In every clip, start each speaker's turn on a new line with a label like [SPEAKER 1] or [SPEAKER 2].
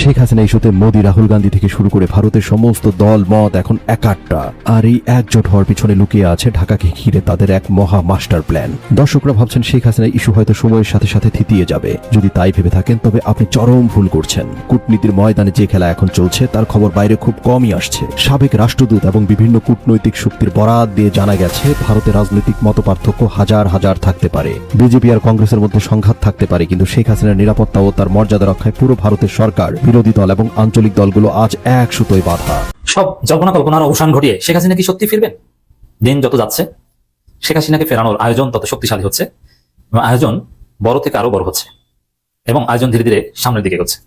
[SPEAKER 1] শেখ হাসিনা ইস্যুতে মোদি, রাহুল গান্ধী থেকে শুরু করে ভারতের সমস্ত দল মত এখন একাট্টা। আর এই একজোট হওয়ার পিছনে লুকিয়ে আছে ঢাকাকে ঘিরে তাদের এক মহা মাস্টার প্ল্যান। দর্শকরা ভাবছেন শেখ হাসিনা ইস্যু হয়তো সময়ের সাথে সাথে থিতিয়ে যাবে। যদি তাই ভেবে থাকেন তবে আপনি চরম ভুল করছেন। কূটনীতির ময়দানে যে খেলা এখন চলছে তার খবর বাইরে খুব কমই আসছে। সাবেক রাষ্ট্রদূত এবং বিভিন্ন কূটনৈতিক শক্তির বরাত দিয়ে জানা গেছে ভারতের রাজনৈতিক মতপার্থক্য হাজার হাজার থাকতে পারে, বিজেপি আর কংগ্রেসের মধ্যে সংঘাত থাকতে পারে, কিন্তু শেখ হাসিনার নিরাপত্তা ও তার মর্যাদা রক্ষায় পুরো ভারতের সরকার, বিরোধী দল এবং আঞ্চলিক দলগুলো আজ এক সুতোয় বাঁধা।
[SPEAKER 2] সব জল্পনা কল্পনার অবসান ঘটিয়ে শেখ হাসিনা কি সত্যি ফিরবেন? দিন যত যাচ্ছে শেখ হাসিনাকে ফেরানোর আয়োজন তত শক্তিশালী হচ্ছে এবং আয়োজন বড় থেকে আরো বড় হচ্ছে এবং আয়োজন ধীরে ধীরে সামনের দিকে এগোচ্ছে।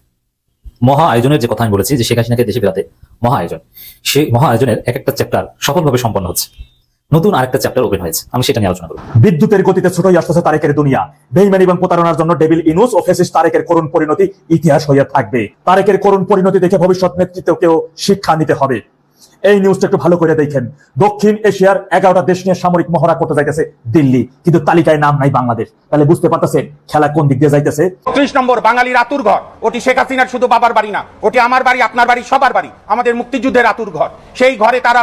[SPEAKER 2] মহা আয়োজনের যে কথা আমি বলেছি যে শেখ হাসিনাকে দেশে ফেরাতে মহা আয়োজন, সেই মহা আয়োজনের এক একটা চ্যাপ্টার সফলভাবে সম্পন্ন হচ্ছে। নতুন আরেকটা চ্যাপ্টার ওপেন হয়েছে, আমি সেটা নিয়ে আলোচনা করব।
[SPEAKER 3] বিদ্যুতের গতিতে ছোটই আসতেছে তারেকের দুনিয়া। বেইমানি এবং প্রতারণার জন্য ডেভিল ইনুস ও ফেসিস্ট তারেকের করুণ পরিণতি ইতিহাস হয়ে থাকবে। তারেকের করুণ পরিণতি দেখে ভবিষ্যৎ নেতৃত্বকেও শিক্ষা নিতে হবে। এই নিউজটা একটু ভালো করে দেখেন। দক্ষিণ এশিয়ার 11টা দেশ নিয়ে সামরিক মহড়া করতে যাইতেছে দিল্লি, কিন্তু তালিকায় নাম নাই বাংলাদেশ। তাহলে বুঝতে পারতেছেন খেলা কোন দিক দিয়ে যাইতেছে।
[SPEAKER 4] 30 নম্বর বাঙালির আতুর ঘর, ওটি শেখ হাসিনার শুধু বাবার বাড়ি না, ওটি আমার বাড়ি, আপনার বাড়ি, সবার বাড়ি, আমাদের মুক্তিযুদ্ধের আতুর ঘর। সেই ঘরে তারা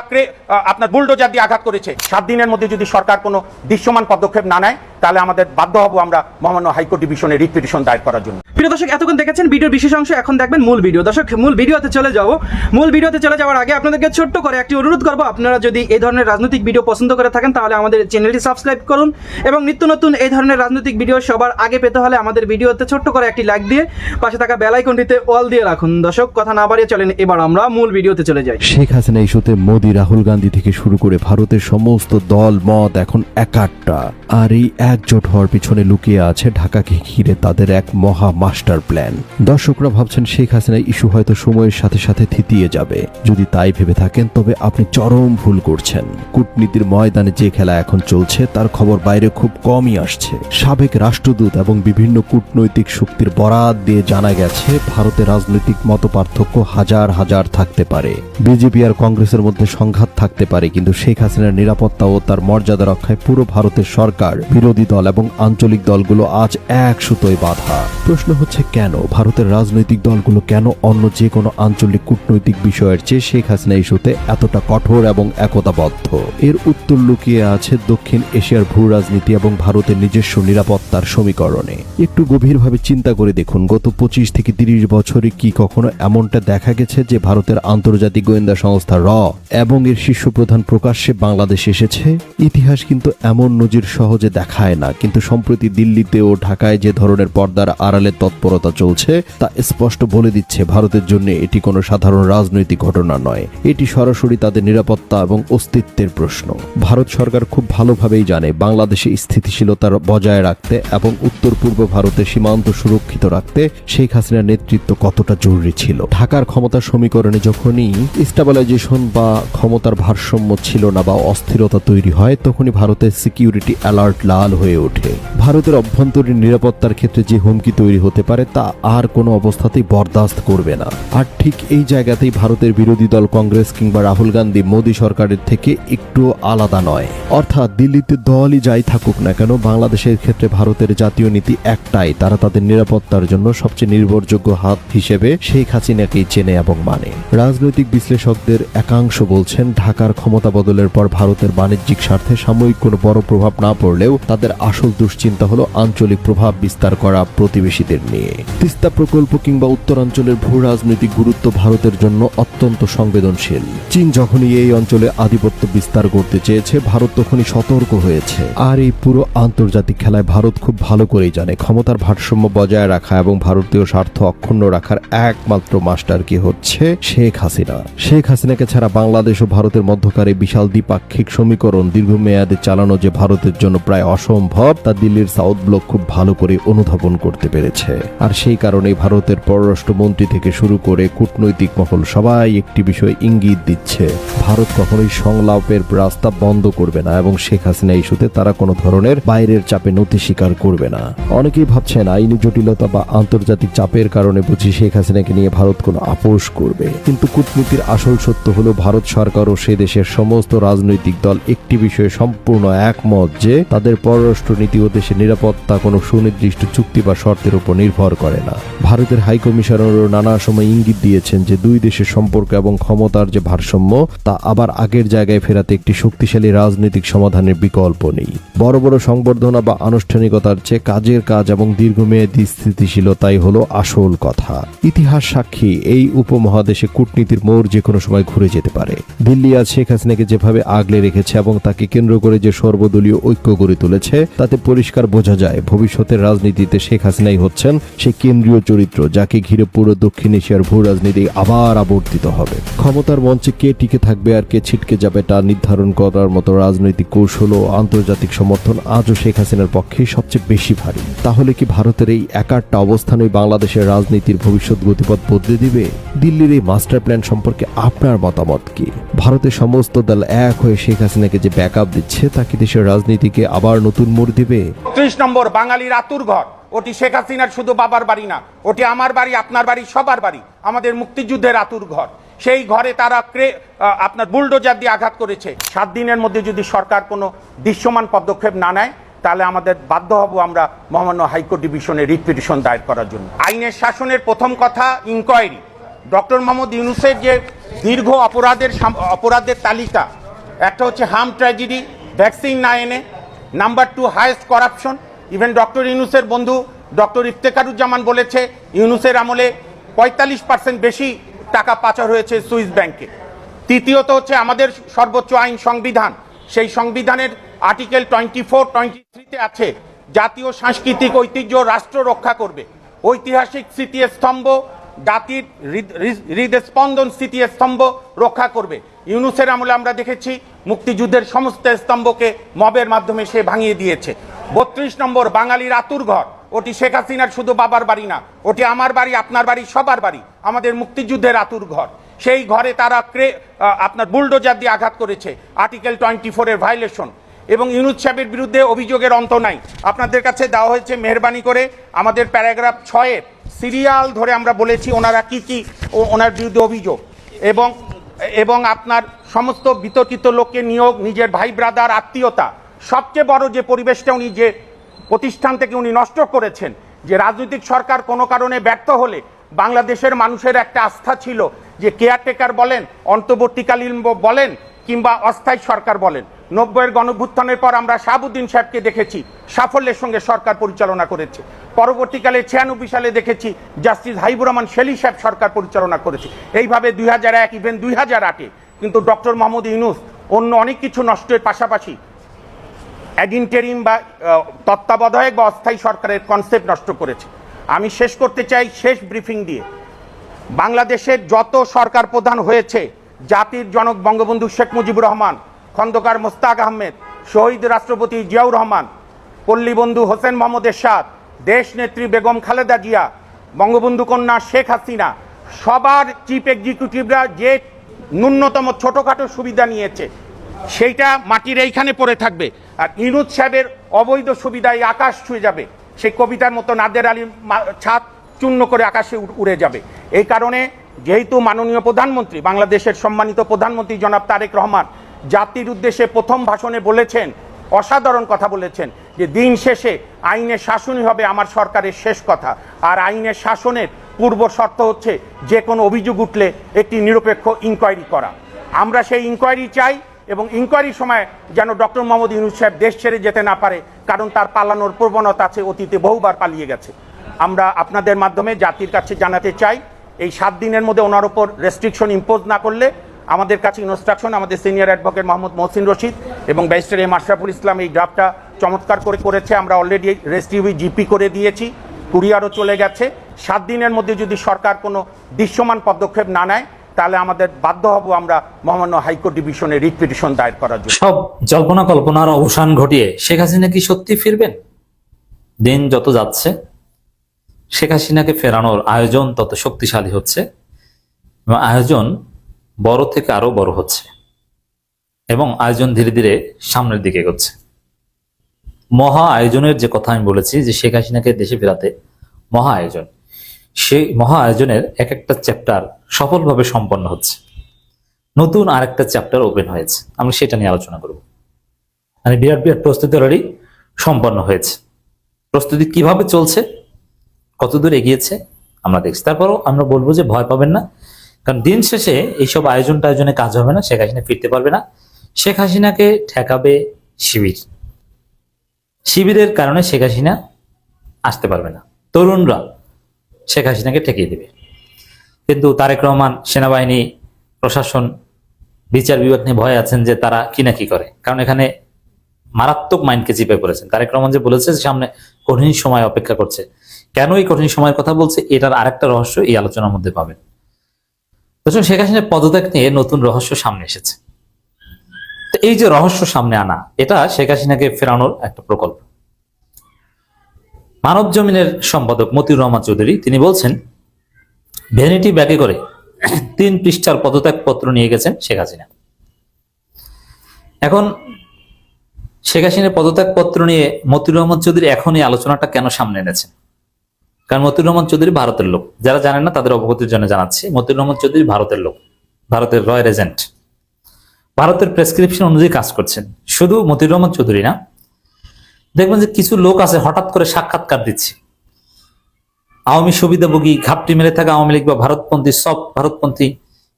[SPEAKER 4] আপনার বুলডোজার দিয়ে আঘাত করেছে। 7 দিনের মধ্যে যদি সরকার কোনো দৃশ্যমান পদক্ষেপ না নেয় তাহলে আমাদের বাধ্য হব আমরা মহামান্য হাইকোর্ট ডিভিশনে রিট পিটিশন দায়ের করার জন্য।
[SPEAKER 5] প্রিয় দর্শক, এতক্ষণ দেখেছেন ভিডিওর বিশেষ অংশ, এখন দেখবেন মূল ভিডিও। দর্শক, মূল ভিডিওতে চলে যাবো। মূল ভিডিওতে চলে যাওয়ার আগে আপনাদেরকে ছোট্ট করে একটি অনুরোধ করবো, আপনারা যদি এই ধরনের রাজনৈতিক ভিডিও পছন্দ করে থাকেন তাহলে আমাদের চ্যানেলটি সাবস্ক্রাইব করুন এবং নিত্য নতুন এই ধরনের রাজনৈতিক ভিডিও সবার আগে পেতে হলে আমাদের ভিডিওতে ছোট্ট করে একটি লাইক দিয়ে পাশে থাকা বেল আইকনটিতে অল দিয়ে রাখুন। দর্শক, কথা না বাড়িয়ে চলেন এবার আমরা মূল ভিডিওতে চলে যাই।
[SPEAKER 1] শেখ হাসিনা ইস্যুতে মোদি, রাহুল গান্ধী থেকে শুরু করে ভারতের সমস্ত দল মত এখন একাট্টা। আর এই একজোট হওয়ার পিছনে লুকিয়ে আছে ঢাকাকে ঘিরে তাদের এক মহা মাস্টার প্ল্যান। দর্শকরা ভাবছেন শেখ হাসিনা ইস্যু হয়তো সময়ের সাথে সাথে থিতিয়ে যাবে। যদি তাই ভেবে থাকেন তবে আপনি চরম ভুল করছেন। কূটনীতির ময়দানে যে খেলা এখন চলছে তার খবর বাইরে খুব কমই আসছে। সাবেক রাষ্ট্রদূত এবং বিভিন্ন কূটনৈতিক শক্তির বরাত দিয়ে জানা গেছে ভারতের রাজনৈতিক মতপার্থক্য হাজার হাজার থাকতে পারে, বিজেপি আর কংগ্রেসের মধ্যে সংঘাত থাকতে পারে, কিন্তু শেখ হাসিনার নিরাপত্তা ও তার মর্যাদা রক্ষায় পুরো ভারতের সরকার, বিরোধী দল এবং আঞ্চলিক দলগুলো আজ এক সুতোয় বাঁধা। প্রশ্ন হচ্ছে কেন ভারতের রাজনৈতিক দলগুলো কেন অন্য যে কোনো আঞ্চলিক কূটনৈতিক বিষয়ের চেয়ে শেখ হাসিনা ইস্যুতে এতটা কঠোর এবং একতাবদ্ধ? এর উত্তর লুকিয়ে আছে দক্ষিণ এশিয়ার ভূ রাজনীতি এবং ভারতের নিজস্ব নিরাপত্তার সমীকরণে। একটু গভীরভাবে চিন্তা করে দেখুন, গত 25 থেকে 30 বছরে কি কখনো এমনটা দেখা গেছে যে ভারতের আন্তর্জাতিক গোয়েন্দা সংস্থা র এবং এর শীর্ষ প্রধান প্রকাশ্যে বাংলাদেশে এসেছে? ইতিহাস কিন্তু এমন নজির সহজে দেখায় না, কিন্তু সম্প্রতি দিল্লিতে ও ঢাকায় যে ধরনের পর্দার আড়ালে তৎপরতা চলছে তা স্পষ্ট বলে দিচ্ছে ভারতের জন্য এটি কোনো সাধারণ রাজনৈতিক ঘটনা নয়, এটি সরাসরি তাদের নিরাপত্তা এবং অস্তিত্বের প্রশ্ন। ভারত সরকার খুব ভালোভাবেই জানে বাংলাদেশে স্থিতিশীলতা বজায় রাখতে এবং উত্তর পূর্ব ভারতের সীমান্ত সুরক্ষিত রাখতে শেখ হাসিনার নেতৃত্ব কতটা জরুরি ছিল। ঢাকার ক্ষমতার সমীকরণে যখনই স্টেবিলাইজেশন বা ক্ষমতার ভারসাম্য ছিল না বা অস্থিরতা তৈরি হয়, তখনই ভারতের সিকিউরিটি অ্যালার্ট লাল হয়ে ওঠে। ভারতের অভ্যন্তরীণ নিরাপত্তার ক্ষেত্রে যে হুমকি তৈরি হতে পারে তা আর কোনো অবস্থাতেই বরদাস্ত করবে না। আর ঠিক এই জায়গাতেই ভারতের বিরোধী দল কংগ্রেস কিংবা রাহুল গান্ধী মোদী সরকারের থেকে একটু আলাদা নয়। অর্থাৎ দিল্লিতে দলই যাই থাকুক না কেন, বাংলাদেশের ক্ষেত্রে ভারতের জাতীয় নীতি একটাই, তারা তাদের নিরাপত্তার জন্য সবচেয়ে নির্ভরযোগ্য হাত হিসেবে শেখ হাসিনাকেই চেনে এবং মানে। রাজনৈতিক বিশ্লেষকদের একাংশ বলছেন ঢাকার ক্ষমতা বদলের পর ভারতের বাণিজ্যিক স্বার্থে সাময়িক কোনো বড় প্রভাব না পড়লেও তাদের আসল দুশ্চিন্তা হলো আঞ্চলিক প্রভাব বিস্তার করা প্রতিবেশীদের নিয়ে। তিস্তা প্রকল্প কিংবা উত্তরাঞ্চলের ভূ রাজনৈতিক গুরুত্ব ভারতের জন্য অত্যন্ত সংবেদনশীল। চীন যখনই এই অঞ্চলে আধিপত্য বিস্তার করতে চেয়েছে, ভারত তখনই সতর্ক হয়েছে। আর এই পুরো আন্তর্জাতিক খেলায় ভারত খুব ভালো করেই জানে ক্ষমতার ভারসাম্য বজায় রাখা এবং ভারতীয় স্বার্থ অক্ষুণ্ণ রাখার একমাত্র মাস্টার কি হচ্ছে শেখ হাসিনা। শেখ হাসিনাকে ছাড়া বাংলাদেশ ও ভারতের মধ্যকার এই বিশাল দ্বিপাক্ষিক সমীকরণ দীর্ঘমেয়াদে চালানো যে ভারতের জন্য প্রায় অসম্ভব, তা দিল্লির সাউথ ব্লক খুব ভালো করে অনুধাবন করতে পেরেছে। আর সেই কারণেই ভারতের পররাষ্ট্রমন্ত্রী থেকে শুরু করে কূটনৈতিক মহল সবাই একটি বিষয় ইঙ্গিত দিচ্ছে, ভারত কখনোই সংলাপের রাস্তা বন্ধ করবে না এবং শেখ হাসিনা ইস্যুতে তারা কোনো ধরনের বাইরের চাপে নতি স্বীকার করবে না। অনেকেই ভাবছেন আইনি জটিলতা বা আন্তর্জাতিক চাপের কারণে বুঝি শেখ হাসিনাকে নিয়ে ভারত কোনো আপোষ করবে, কিন্তু কূটনীতির আসল সত্য হলো ভারত সরকার ও সে দেশের সমস্ত রাজনৈতিক দল একটি বিষয়ে সম্পূর্ণ একমত যে তাদের পররাষ্ট্র পররাষ্ট্রনীতি ও দেশের নিরাপত্তা কোনো সুনির্দিষ্ট চুক্তি বা শর্তের উপর নির্ভর করে না। ভারতের হাইকমিশনারও নানা সময় ইঙ্গিত দিয়েছেন যে দুই দেশের সম্পর্ক এবং ক্ষমতার যে ভারসাম্য তা আবার আগের জায়গায় ফেরাতে একটি শক্তিশালী রাজনৈতিক সমাধানের বিকল্প নেই। বড় বড় সংবর্ধনা বা আনুষ্ঠানিকতার চেয়ে কাজের কাজ এবং দীর্ঘমেয়াদী স্থিতিশীলতাই হলো আসল কথা। ইতিহাস সাক্ষী এই উপমহাদেশে কূটনীতির মোড় যে কোনো সময় ঘুরে যেতে পারে। দিল্লি আজ শেখ হাসিনাকে যেভাবে আগলে রেখেছে এবং তাকে কেন্দ্র করে যে সর্বদলীয় ঐক্য গড়ে তুলেছে তাতে পরিষ্কার বোঝা যায় ভবিষ্যতের রাজনীতিতে শেখ হাসিনাই হচ্ছেন সেই কেন্দ্রীয় চরিত্র যাকে ঘিরে পুরো দক্ষিণ এশিয়ার ভূ রাজনীতি আবার আবর্তিত হবে। ক্ষমতার মঞ্চে কে টিকে থাকবে আর কে ছিটকে যাবে তা নির্ধারণ করার মতো রাজনৈতিক কৌশল ও আন্তর্জাতিক সমর্থন আজও শেখ হাসিনার পক্ষেই সবচেয়ে বেশি ভারী। তাহলে কি ভারতের এই একাট্টা অবস্থানই বাংলাদেশের রাজনীতির ভবিষ্যৎ গতিপথ বদলে দিবে? দিল্লির এই মাস্টার প্ল্যান সম্পর্কে আপনার মতামত কি? ভারতের সমস্ত দল এক হয়ে শেখ হাসিনাকে যে ব্যাকআপ দিচ্ছে তা কি দেশের রাজনীতিকে আবার নতুন মোড় দিবে?
[SPEAKER 4] ৩০ নম্বর বাঙালির আতুর ঘর, ওটি শেখ হাসিনার শুধু বাবার বাড়ি না, ওটি আমার বাড়ি, আপনার বাড়ি, সবার বাড়ি, আমাদের মুক্তিযুদ্ধের আতুর ঘর। সেই ঘরে তারা আপনার বুলডোজার দিয়ে আঘাত করেছে। 7 দিনের মধ্যে যদি সরকার কোনো দৃশ্যমান পদক্ষেপ না নেয় তাহলে আমাদের বাধ্য হব আমরা মহামান্য হাইকোর্ট ডিভিশনে রিট পিটিশন দায়ের করার জন্য। আইনের শাসনের প্রথম কথা ইনকোয়ারি। ডক্টর মোহাম্মদ ইউনূসের যে দীর্ঘ অপরাধের তালিকা, একটা হচ্ছে হার্ম ট্র্যাজেডি, ভ্যাকসিন না এনে, number 2 highest corruption. Even doctor ইউনূসের বন্ধু ডক্টর ইফতেখারুজ্জামান বলেছে ইউনূসের আমলে ৪৫% বেশি টাকা পাচার হয়েছে সুইস ব্যাংকে। তৃতীয়ত হচ্ছে আমাদের সর্বোচ্চ আইন সংবিধান, সেই সংবিধানের আর্টিকেল 24-23-তে আছে জাতীয় সাংস্কৃতিক ঐতিহ্য রাষ্ট্র রক্ষা করবে, ঐতিহাসিক স্মৃতিস্তম্ভ জাতির হৃদস্পন্দন স্মৃতিস্তম্ভ রক্ষা করবে। ইউনূসের আমলে আমরা দেখেছি মুক্তিযুদ্ধের সমস্ত স্তম্ভকে মবের মাধ্যমে সে ভাঙিয়ে দিয়েছে। ৩২ নম্বর বাঙালির আতুর ঘর, ওটি শেখ হাসিনার শুধু বাবার বাড়ি না, ওটি আমার বাড়ি, আপনার বাড়ি, সবার বাড়ি, আমাদের মুক্তিযুদ্ধের আতুর ঘর। সেই ঘরে তারা আপনার বুলডোজার দিয়ে আঘাত করেছে, আর্টিকেল 24-এর ভায়োলেশন। এবং ইউনূস সাহেবের বিরুদ্ধে অভিযোগের অন্ত নাই। আপনাদের কাছে দেওয়া হয়েছে মেহরবানি করে আমাদের প্যারাগ্রাফ 6-এর সিরিয়াল ধরে আমরা বলেছি ওনারা কি কি ওনার বিরুদ্ধে অভিযোগ, এবং আপনার সমস্ত বিতর্কিত লোককে নিয়োগ, নিজের ভাই ব্রাদার আত্মীয়তা, সবচেয়ে বড় যে পরিবেশটা উনি যে প্রতিষ্ঠান থেকে উনি নষ্ট করেছেন, যে রাজনৈতিক সরকার কোনো কারণে ব্যর্থ হলে বাংলাদেশের মানুষের একটা আস্থা ছিল যে কেয়ারটেকার বলেন, অন্তর্বর্তীকালীন বলেন কিংবা অস্থায়ী সরকার বলেন। 90-এর গণভ্যুত্থানের পর আমরা শাহাবুদ্দিন সাহেবকে দেখেছি সাফল্যের সঙ্গে সরকার পরিচালনা করেছে। পরবর্তীকালে 96 সালে দেখেছি জাস্টিস হাবিবুর রহমান শেলী সাহেব সরকার পরিচালনা করেছে। এইভাবে 2001 ইভেন 2008-এ কিন্তু ডক্টর মোহাম্মদ ইউনূস অন্য অনেক কিছু নষ্টের পাশাপাশি অ্যাডিনটেরিম বা তত্ত্বাবধায়ক বা অস্থায়ী সরকারের কনসেপ্ট নষ্ট করেছে। আমি শেষ করতে চাই শেষ ব্রিফিং দিয়ে, বাংলাদেশের যত সরকার প্রধান হয়েছে, জাতির জনক বঙ্গবন্ধু শেখ মুজিবুর রহমান, খন্দকার মোস্তাক আহমেদ, শহীদ রাষ্ট্রপতি জিয়াউর রহমান, পল্লীবন্ধু হোসেন মোহাম্মদ এরশাদ, দেশ নেত্রী বেগম খালেদা জিয়া, বঙ্গবন্ধু কন্যা শেখ হাসিনা, সবার চিফ এক্সিকিউটিভরা যে ন্যূনতম ছোটোখাটো সুবিধা নিয়েছে সেইটা মাটির এইখানে পড়ে থাকবে। আর ইউনূস সাহেবের অবৈধ সুবিধায় আকাশ ছুঁয়ে যাবে, সেই কবিতার মতো নাদের আলী ছাদ চূর্ণ করে আকাশে উড়ে যাবে। এই কারণে যেহেতু মাননীয় প্রধানমন্ত্রী, বাংলাদেশের সম্মানিত প্রধানমন্ত্রী জনাব তারেক রহমান জাতির উদ্দেশ্যে প্রথম ভাষণে বলেছেন, অসাধারণ কথা বলেছেন, যে দিন শেষে আইনের শাসনই হবে আমার সরকারের শেষ কথা। আর আইনের শাসনের পূর্ব শর্ত হচ্ছে যে কোনো অভিযোগ উঠলে একটি নিরপেক্ষ ইনকোয়ারি করা। আমরা সেই ইনকোয়ারি চাই, এবং ইনকোয়ারির সময় যেন ডক্টর মোহাম্মদ ইউনূস সাহেব দেশ ছেড়ে যেতে না পারে, কারণ তার পালানোর প্রবণতা আছে, অতীতে বহুবার পালিয়ে গেছে। আমরা আপনাদের মাধ্যমে জাতির কাছে জানাতে চাই, এই 7 দিনের মধ্যে ওনার উপর রেস্ট্রিকশন ইম্পোজ না করলে আমাদের কাছে ইনস্ট্রাকশন, আমাদের সিনিয়র অ্যাডভোকেট মোহাম্মদ মহসিন রশিদ এবং ব্যারিস্টার এম আশরাফুল ইসলাম এই ড্রাফটটা চমৎকার করেছে। আমরা অলরেডি রেস্টিভি জিপি করে দিয়েছি, কুরিয়ারও চলে গেছে। 7 দিনের মধ্যে যদি সরকার কোনো দৃশ্যমান পদক্ষেপ না নেয় তাহলে আমাদের বাধ্য হব আমরা মহামান্য হাইকোর্ট ডিভিশনে রিট পিটিশন দায়ের করার জন্য।
[SPEAKER 2] সব জল্পনা কল্পনার অবসান ঘটিয়ে শেখ হাসিনা কি সত্যি ফিরবেন? দিন যত যাচ্ছে শেখ হাসিনাকে ফেরানোর আয়োজন তত শক্তিশালী হচ্ছে, এবং আয়োজন বড় থেকে আরো বড় হচ্ছে, এবং আয়োজন ধীরে ধীরে সামনের দিকে এগোচ্ছে। মহা আয়োজনের যে কথা আমি বলেছি, যে শেখ হাসিনাকে দেশে ফেরাতে মহা আয়োজন, সেই মহা আয়োজনের এক একটা চ্যাপ্টার সফলভাবে সম্পন্ন হচ্ছে, নতুন আরেকটা চ্যাপ্টার ওপেন হয়েছে। আমরা সেটা নিয়ে আলোচনা করব। আমি বিরাট প্রস্তুতি অলরেডি সম্পন্ন হয়েছে। প্রস্তুতি কিভাবে চলছে, কতদূর এগিয়েছে আমরা দেখছি। তারপরও আমরা বলবো যে ভয় পাবেন না, কারণ দিন শেষে এইসব আয়োজনে কাজ হবে না। শেখ হাসিনা ফিরতে পারবে না। শেখ হাসিনাকে ঠেকাবে শিবিরের কারণে শেখ হাসিনা আসতে পারবে না। তরুণরা শেখ হাসিনাকে ঠেকিয়ে দেবে। কিন্তু তারেক রহমান, সেনাবাহিনী, প্রশাসন, বিচার বিভাগ নিয়ে ভয় আছেন যে তারা কি না কি করে, কারণ এখানে মারাত্মক মাইন্ডকে চিপে পড়েছেন। তারেক রহমান যে বলেছে সামনে কঠিন সময় অপেক্ষা করছে, কেন এই কঠিন সময়ের কথা বলছে এটার আরেকটা রহস্য এই আলোচনার মধ্যে পাবেন। তো শেখ হাসিনার পদত্যাগ নিয়ে নতুন রহস্য সামনে এসেছে। তো এই যে রহস্য সামনে আনা, এটা শেখ হাসিনাকে ফেরানোর একটা প্রকল্প। মানব জমিনের সম্পাদক মতিউর রহমান চৌধুরী তিনি বলছেন, ভ্যানিটি ব্যাগে করে 3 পৃষ্ঠার পদত্যাগ পত্র নিয়ে গেছেন শেখ হাসিনা। এখন শেখ হাসিনার পদত্যাগ পত্র নিয়ে মতিউর রহমান চৌধুরী এখন এই আলোচনাটা কেন সামনে এনেছেন? কারণ মতিউর রহমান চৌধুরী ভারতের লোক। যারা জানেন না তাদের অবগতির জন্য জানাচ্ছি, মতিউর রহমান চৌধুরী ভারতের লোক, ভারতের রয়্যাল এজেন্ট, ভারতের প্রেসক্রিপশন অনুযায়ী কাজ করছেন। শুধু মতিউর রহমান চৌধুরী না, দেখবেন যে কিছু লোক আছে হঠাৎ করে সাক্ষাৎকার দিচ্ছে, আওয়ামী সুবিধাভোগী, ঘাপটি মেরে থাকা আওয়ামী লীগ বা ভারতপন্থী, সব ভারতপন্থী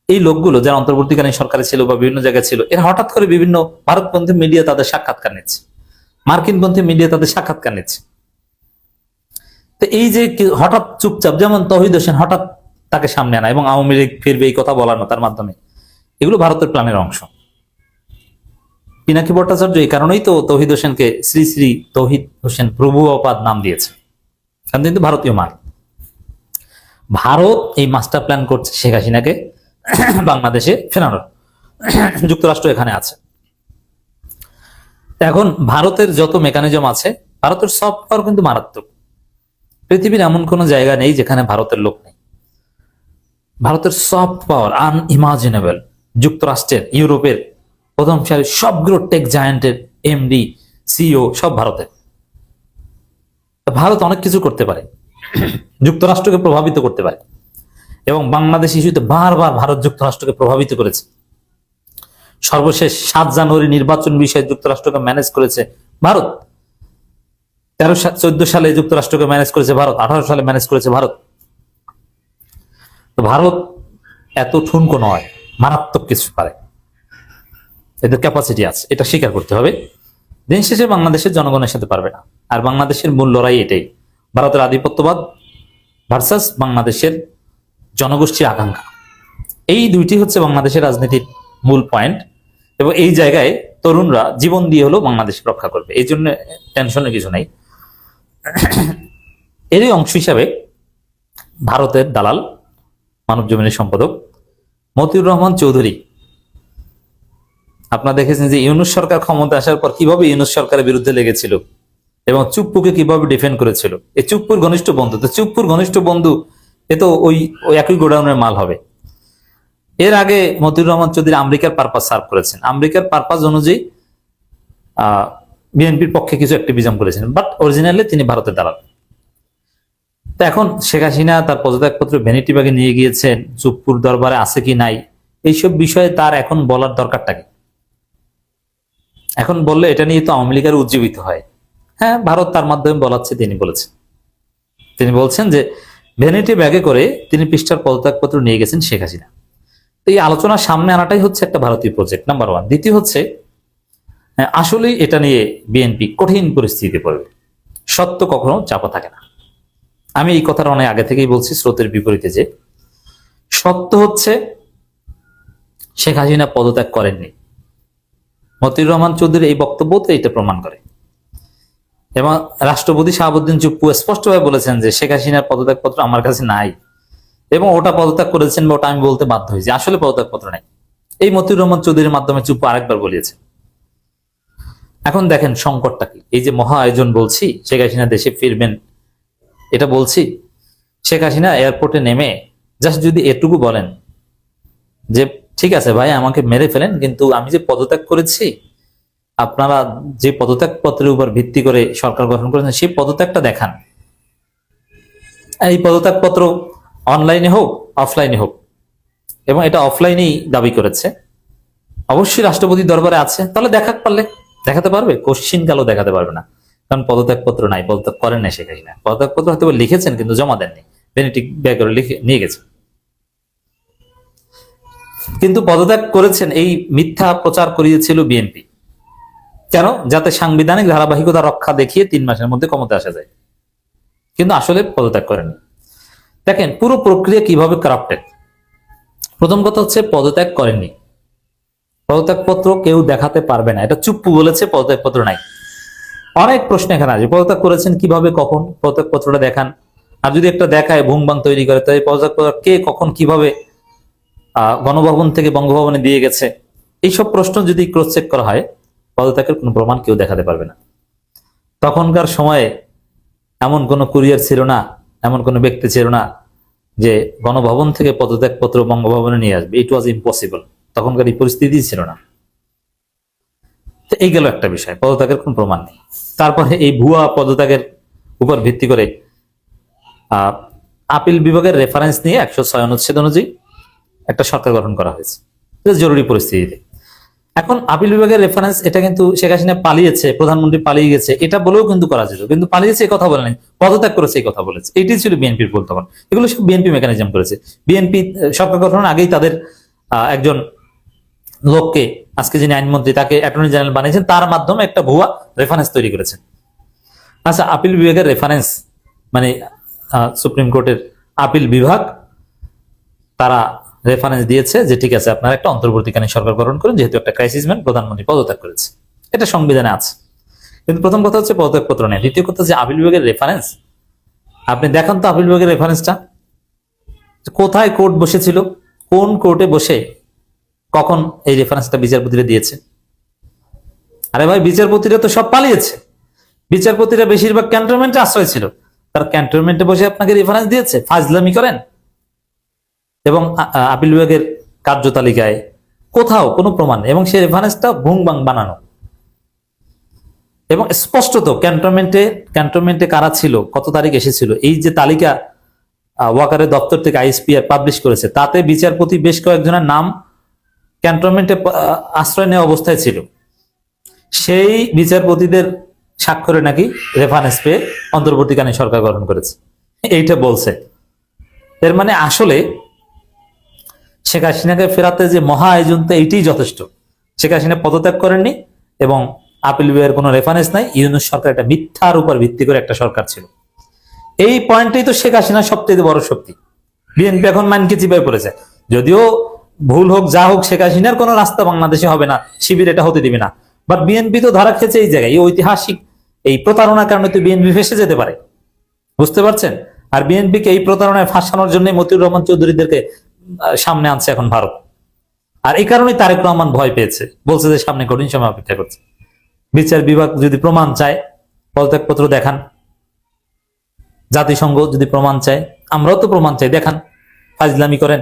[SPEAKER 2] এই লোকগুলো যারা অন্তর্বর্তীকালীন সরকারে ছিল বা বিভিন্ন জায়গায় ছিল, এরা হঠাৎ করে বিভিন্ন ভারতপন্থী মিডিয়া তাদের সাক্ষাৎকার নিচ্ছে, মার্কিনপন্থী মিডিয়া তাদের সাক্ষাৎকার নিচ্ছে। তো এই যে হঠাৎ চুপচাপ, যেমন তৌহিদ হোসেন হঠাৎ তাকে সামনে আনা এবং আওয়ামী লীগ ফিরবে এই কথা বলানো তার মাধ্যমে, এগুলো ভারতের প্ল্যানের অংশ। পিনাকি ভট্টাচার্য এই কারণেই তো তৌহিদ হোসেনকে শ্রী শ্রী তৌহিদ হোসেন প্রভুপাদ নাম দিয়েছে, কারণ কিন্তু ভারতীয় মাল। ভারত এই মাস্টার প্ল্যান করছে শেখ হাসিনাকে বাংলাদেশে ফেরানোর। যুক্তরাষ্ট্র এখানে আছে। এখন ভারতের যত মেকানিজম আছে, ভারতের সফট পাওয়ার কিন্তু মারাত্মক। পৃথিবীর এমন কোন জায়গা নেই যেখানে ভারতের লোক নেই। ভারতের সফট পাওয়ার আনইমাজিনেবল। যুক্তরাষ্ট্রের, ইউরোপের প্রথম সারি সবগুলো টেক জায়ান্টের এমডি, সিইও সব ভারতের। ভারত অনেক কিছু করতে পারে, যুক্তরাষ্ট্রকে প্রভাবিত করতে পারে, এবং বাংলাদেশ ইস্যুতে বারবার ভারত যুক্তরাষ্ট্রকে প্রভাবিত করেছে। সর্বশেষ 7 জানুয়ারি নির্বাচন বিষয়ে যুক্তরাষ্ট্রকে ম্যানেজ করেছে ভারত। 14 সালে যুক্তরাষ্ট্রকে ম্যানেজ করেছে ভারত, 18 সালে ম্যানেজ করেছে ভারত। তো ভারত এত ঠুনকো নয়, মারাত্মক কিছু পারে, এদের ক্যাপাসিটি আছে, এটা স্বীকার করতে হবে। দিন শেষে বাংলাদেশের জনগণের সাথে পারবে না। আর বাংলাদেশের মূল লড়াই এটাই, ভারতের আধিপত্যবাদ ভার্সাস বাংলাদেশের জনগোষ্ঠীর আকাঙ্ক্ষা। এই দুইটি হচ্ছে বাংলাদেশের রাজনীতির মূল পয়েন্ট, এবং এই জায়গায় তরুণরা জীবন দিয়ে হলেও বাংলাদেশ রক্ষা করবে। এই জন্য টেনশনের কিছু নাই। এরই অংশ হিসাবে ভারতের দালাল, মানব জমিনের সম্পাদক মতিউর রহমান চৌধুরী, আপনারা দেখেছেন যে ইউনূস সরকার ক্ষমতা আসার পর কিভাবে ইউনূস সরকারের বিরুদ্ধে লেগেছিল এবং চুপ্পুকে কিভাবে ডিফেন্ড করেছিল। এই চুপ্পুর ঘনিষ্ঠ বন্ধু, তো চুপ্পুর ঘনিষ্ঠ বন্ধু এ তো ওই একই গোডাউনের মাল হবে। এর আগে মতিউর রহমান চৌধুরী আমেরিকার পারপাস সার্ভ করেছেন, আমেরিকার পারপাস অনুযায়ী বিএনপির পক্ষে কিছু অ্যাক্টিভিজম করেছেন, বাট অরিজিনালি তিনি ভারতের দালাল। তো এখন শেখ হাসিনা তার পদত্যাগপত্র ভ্যানিটি ব্যাগে নিয়ে গিয়েছেন, চুপ্পুর দরবারে আছে কি নাই এইসব বিষয়ে তার এখন বলার দরকারটা কি? এখন বললে এটা নিয়ে তো আওয়ামী লীগের উজ্জীবিত হয়। হ্যাঁ, ভারত তার মাধ্যমে বলাচ্ছে, তিনি বলছেন যে ভ্যানিটি ব্যাগে করে 3 পৃষ্ঠার পদত্যাগপত্র নিয়ে গেছেন শেখ হাসিনা। তো এই আলোচনার সামনে আনাটাই হচ্ছে একটা ভারতীয় প্রজেক্ট, নাম্বার 1। দ্বিতীয় হচ্ছে, আসলেই এটা নিয়ে বিএনপি কঠিন পরিস্থিতিতে পড়বে। সত্য কখনো চাপা থাকে না। আমি এই কথাটা অনেক আগে থেকেই বলছি, স্রোতের বিপরীতে, যে সত্য হচ্ছে শেখ হাসিনা পদত্যাগ করেননি। মতিউর রহমান চৌধুরীর এই বক্তব্য তো এটা প্রমাণ করে, এবং রাষ্ট্রপতি শাহাবুদ্দিন চুপ্পু স্পষ্টভাবে বলেছেন যে শেখ হাসিনার পদত্যাগপত্র আমার কাছে নাই, এবং ওটা পদত্যাগ করেছেন বা ওটা আমি বলতে বাধ্য হয়েছি, আসলে পদত্যাগপত্র নাই। এই মতিউর রহমান চৌধুরীর মাধ্যমে চুপ্পু আরেকবার বলিয়েছে। এখন দেখেন সংকটটা কি। এই যে মহা আয়োজন বলছি, শেখ হাসিনা দেশে ফিরবেন এটা বলছি, শেখ হাসিনা এয়ারপোর্টে নেমে জাস্ট যদি এটুকু বলেন যে ঠিক আছে ভাই, আমাকে মেরে ফেলেন, কিন্তু আমি যে পদত্যাগ করেছি, আপনারা যে পদত্যাগ পত্রের উপর ভিত্তি করে সরকার গঠন করেছেন সেই পদত্যাগটা দেখান। এই পদত্যাগ পত্র অনলাইনে হোক অফলাইনে হোক, এবং এটা অফলাইনেই দাবি করেছে, অবশ্যই রাষ্ট্রপতি দরবারে আছে, তাহলে দেখাতে পারবে, কোশ্চিন কালও দেখাতে পারবে না। কারণ পদত্যাগপত্র নাই, পদত্যাগ করেন নাই শেখ হাসিনা। পদত্যাগপত্র হয়তো লিখেছেন কিন্তু জমা দেননি, বেনেটিক ব্যাগ করে লিখে নিয়ে গেছে। কিন্তু পদত্যাগ করেছেন এই মিথ্যা প্রচার করিয়েছিল বিএনপি। কেন? যাতে সাংবিধানিক ধারাবাহিকতা রক্ষা দেখিয়ে 3 মাসের মধ্যে ক্ষমতা আসা যায়, কিন্তু আসলে পদত্যাগ করেনি। দেখেন পুরো প্রক্রিয়া কিভাবে কারাপ্টেড। প্রথম কথা হচ্ছে পদত্যাগ করেননি, পদত্যাগপত্র কেউ দেখাতে পারবে না, এটা চুপ্পু বলেছে পদত্যাগপত্র নাই। অনেক প্রশ্ন এখানে আসবে, পদত্যাগ করেছেন কিভাবে, কখন, পদত্যাগপত্রটা দেখান। আর যদি একটা দেখায় ভুংবাং তৈরি করে, তাই পদত্যাগপত্র কে কখন কিভাবে গণভবন থেকে বঙ্গভবনে দিয়ে গেছে, এইসব প্রশ্ন যদি ক্রস চেক করা হয়, পদত্যাগের কোনো প্রমাণ কেউ দেখাতে পারবে না। তখনকার সময়ে এমন কোনো কুরিয়ার ছিল না, এমন কোনো ব্যক্তি ছিল না যে গণভবন থেকে পদত্যাগপত্র বঙ্গভবনে নিয়ে আসবে। ইট ওয়াজ ইম্পসিবল, তখনকার এই পরিস্থিতি ছিল না। তো এই গেল একটা বিষয়, পদত্যাগের কোনো প্রমাণ নেই। তারপরে এই ভুয়া পদত্যাগের উপর ভিত্তি করে আপিল বিভাগের রেফারেন্স নিয়ে 106 অনুচ্ছেদ অনুযায়ী একটা সরকার গঠন করা হয়েছে জরুরি পরিস্থিতিতে। এখন আপিল বিভাগের রেফারেন্স, এটা কিন্তু শেখ হাসিনা পালিয়েছে, প্রধানমন্ত্রী পালিয়ে গেছে, এটা বলেও কিন্তু করা যেত, কিন্তু পালিয়েছে এই কথা বলে নাই, পদত্যাগ করেছে এই কথা বলেছে। এটাই ছিল বিএনপির ভুল তখন। এগুলো সব বিএনপি মেকানিজম করেছে। বিএনপি সরকার গঠনের আগেই তাদের একজন লোককে, আজকে যিনি আইনমন্ত্রী, তাকে অ্যাটর্নি জেনারেল বানিয়েছেন, তার মাধ্যমে একটা ভুয়া রেফারেন্স তৈরি করেছেন। আচ্ছা, আপিল বিভাগের রেফারেন্স মানে সুপ্রিম কোর্টের আপিল বিভাগ তারা রেফারেন্স দিয়েছে যে ঠিক আছে আপনারা একটা অন্তর্বর্তীকালীন সরকার গঠন করেন, যেহেতু একটা ক্রাইসিস ম্যান প্রধানমন্ত্রী পদত্যাগ করেছে, এটা সংবিধানে আছে। কিন্তু প্রথম কথা হচ্ছে পদত্যাগপত্র নেই। দ্বিতীয় কথা যে আপিল বিভাগের রেফারেন্স, আপনি দেখান তো আপিল বিভাগের রেফারেন্সটা কোথায় কোর্ট বসেছিল, কোন কোর্টে বসে কখন এই রেফারেন্সটা বিচারপতিরা দিয়েছে। আরে ভাই, বিচারপতিরা তো সব পালিয়েছে, বিচারপতিরা বেশিরভাগ ক্যান্টনমেন্টে আশ্রয় ছিল, তার ক্যান্টনমেন্টে বসে আপনাকে রেফারেন্স দিয়েছে, ফাজলামি করেন। এবং আপিল বিভাগের কার্যতালিকায় কোথাও কোনো প্রমাণ নেই, এবং সেই রেফারেন্সটা ভুংবাং বানানো। এবং স্পষ্টত ক্যান্টনমেন্টে কারা ছিল, কত তারিখ এসেছিল, এই যে তালিকা ওয়াকারের দপ্তর থেকে আইএসপিআর পাবলিশ করেছে, তাতে বিচারপতি বেশ কয়েকজনের নাম ক্যান্টনমেন্টে আশ্রয় নেওয়া অবস্থায় ছিল। সেই বিচারপতিদের স্বাক্ষরে নাকি রেফারেন্স পেয়ে অন্তর্বর্তীকালীন সরকার গঠন করেছে, এইটা বলছে। এর মানে আসলে শেখ হাসিনাকে ফেরাতে যে মহা আয়োজনটা, এইটাই যথেষ্ট। শেখ হাসিনা পদত্যাগ করেননি এবং আপিল বিভাগের কোনো রেফারেন্স নাই। ইউনূস সরকার একটা মিথ্যার উপর ভিত্তি করে একটা সরকার ছিল। এই পয়েন্টটাই তো শেখ হাসিনার সবচেয়ে বড় শক্তি। বিএনপি এখন মানকে চিপায় পড়েছে, যদিও ভুল হোক যা হোক, শেখ হাসিনার কোনো রাস্তা বাংলাদেশে হবে না, শিবির এটা হতে দিবে না। বাট বিএনপি তো ধরা খেয়েছে এই জায়গায়, এই ঐতিহাসিক এই প্রতারণার কারণে তো বিএনপি ফেসে যেতে পারে, বুঝতে পারছেন? আর বিএনপিকে এই প্রতারণায় ফাঁসানোর জন্য মতিউর রহমান চৌধুরীদেরকে সামনে আনছে এখন ভারত। আর এই কারণেই তারেক রহমান ভয় পেয়েছে, বলছে যে সামনে কঠিন সময় অপেক্ষা করছে। বিচার বিভাগ যদি প্রমাণ চায়, পদত্যাগপত্র দেখান। জাতিসংঘ যদি প্রমাণ চায়, আমরাও তো প্রমাণ চাই, দেখান। ফাজলামি করেন।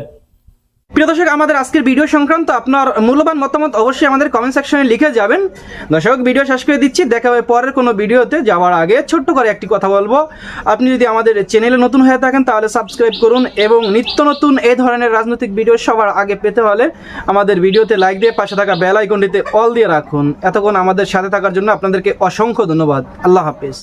[SPEAKER 5] প্রিয় দর্শক, আমাদের আজকের ভিডিও সংক্রান্ত আপনার মূল্যবান মতামত অবশ্যই আমাদের কমেন্ট সেকশনে লিখে যাবেন। দর্শক, ভিডিও শেষ করে দিচ্ছি, দেখা হবে পরের কোনো ভিডিওতে। যাওয়ার আগে ছোট্ট করে একটি কথা বলবো, আপনি যদি আমাদের চ্যানেলে নতুন হয়ে থাকেন তাহলে সাবস্ক্রাইব করুন, এবং নিত্য নতুন এই ধরনের রাজনৈতিক ভিডিও সবার আগে পেতে হলে আমাদের ভিডিওতে লাইক দিয়ে পাশে থাকা বেল আইকনটিতে অল দিয়ে রাখুন। এতক্ষণ আমাদের সাথে থাকার জন্য আপনাদেরকে অসংখ্য ধন্যবাদ। আল্লাহ হাফেজ।